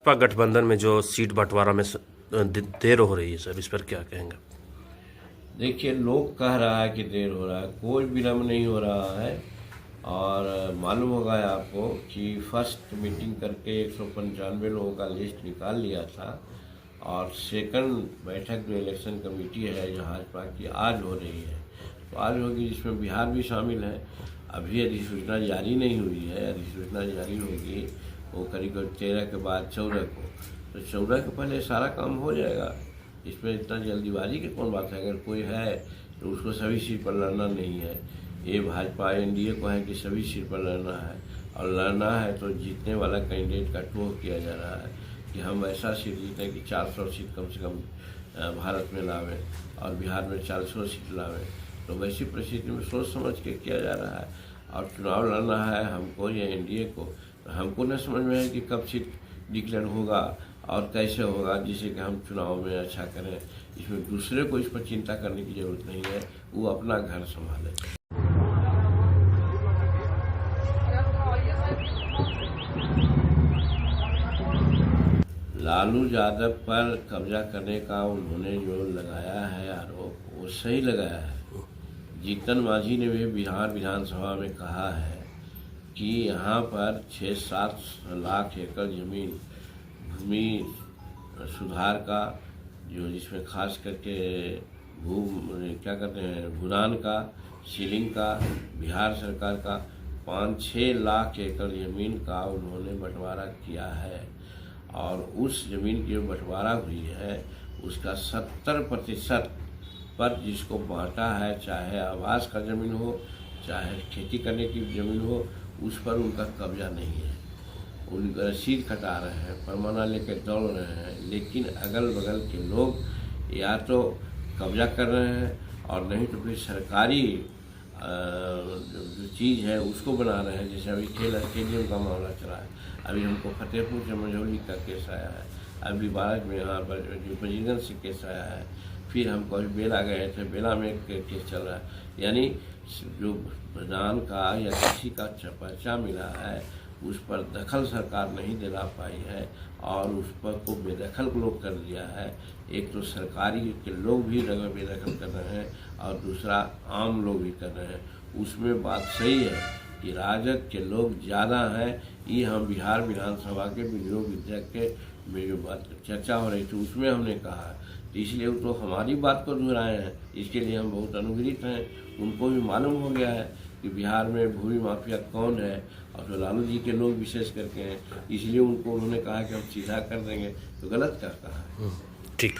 भाजपा गठबंधन में जो सीट बंटवारा में देर हो रही है सर, इस पर क्या कहेंगे? देखिए, लोग कह रहा है कि देर हो रहा है, कोई विलम्ब नहीं हो रहा है। और मालूम होगा आपको कि फर्स्ट मीटिंग करके 195 लोगों का लिस्ट निकाल लिया था और सेकंड बैठक जो इलेक्शन कमेटी है भाजपा की आज हो रही है, तो आज होगी, जिसमें बिहार भी शामिल है। अभी अधिसूचना जारी नहीं हुई है, अधिसूचना जारी होगी वो करीब 13 के बाद 14 को, तो 14 के पहले सारा काम हो जाएगा। इसमें इतना जल्दीबाजी की कौन बात है? अगर कोई है तो उसको सभी सीट पर लड़ना नहीं है। ये भाजपा एनडीए को है कि सभी सीट पर लड़ना है, और लड़ना है तो जीतने वाला कैंडिडेट का टोह किया जा रहा है कि हम ऐसा सीट जीतें कि 400 सीट कम से कम भारत में लावें और बिहार में 400 सीट लावें। तो वैसी परिस्थिति में सोच समझ के किया जा रहा है। और चुनाव लड़ना है हमको या एनडीए को, तो हमको न समझ में है कि कब सीट डिक्लेयर होगा और कैसे होगा, जिससे कि हम चुनाव में अच्छा करें। इसमें दूसरे को इस पर चिंता करने की जरूरत नहीं है, वो अपना घर संभाले। लालू यादव पर कब्जा करने का उन्होंने जो लगाया है आरोप, वो सही लगाया है। जीतन मांझी ने भी बिहार विधानसभा में कहा है कि यहाँ पर 6-7 लाख एकड़ जमीन भूमि सुधार का, जो जिसमें खास करके क्या कहते हैं, भूदान का, सीलिंग का, बिहार सरकार का 5-6 लाख एकड़ ज़मीन का उन्होंने बंटवारा किया है। और उस ज़मीन की जो बंटवारा हुई है उसका 70% पर जिसको बांटा है, चाहे आवास का ज़मीन हो चाहे खेती करने की ज़मीन हो, उस पर उनका कब्जा नहीं है। उनका रसीद कटा रहे हैं, परमाना लेकर दौड़ रहे हैं, लेकिन अगल बगल के लोग या तो कब्जा कर रहे हैं और नहीं तो फिर सरकारी जो चीज़ है उसको बना रहे हैं। जैसे अभी स्टेडियम का मामला चला है, अभी हमको फतेहपुर से मंझौली का केस आया है, अभी बारह में यहाँ पर जो बजीगंज से केस आया है, फिर हम कभी बेला गए थे, बेला में एक केस चल रहा है। यानी जो प्रधान का या किसी का पर्चा मिला है उस पर दखल सरकार नहीं दिला पाई है और उस पर को बेदखल लोग कर दिया है। एक तो सरकारी के लोग भी बेदखल कर रहे हैं और दूसरा आम लोग भी कर रहे हैं। उसमें बात सही है कि राजद के लोग ज़्यादा हैं। ये हम बिहार विधानसभा के विनियोग विधेयक के में जो बात चर्चा हो रही थी उसमें हमने कहा, तो इसलिए वो तो हमारी बात को दोहराए हैं। इसके लिए हम बहुत अनुग्रहित हैं। उनको भी मालूम हो गया है कि बिहार में भूमि माफिया कौन है, और तो लालू जी के लोग विशेष करके हैं, इसलिए उनको उन्होंने कहा कि हम सीधा कर देंगे, तो गलत क्या कहा है। ठीक।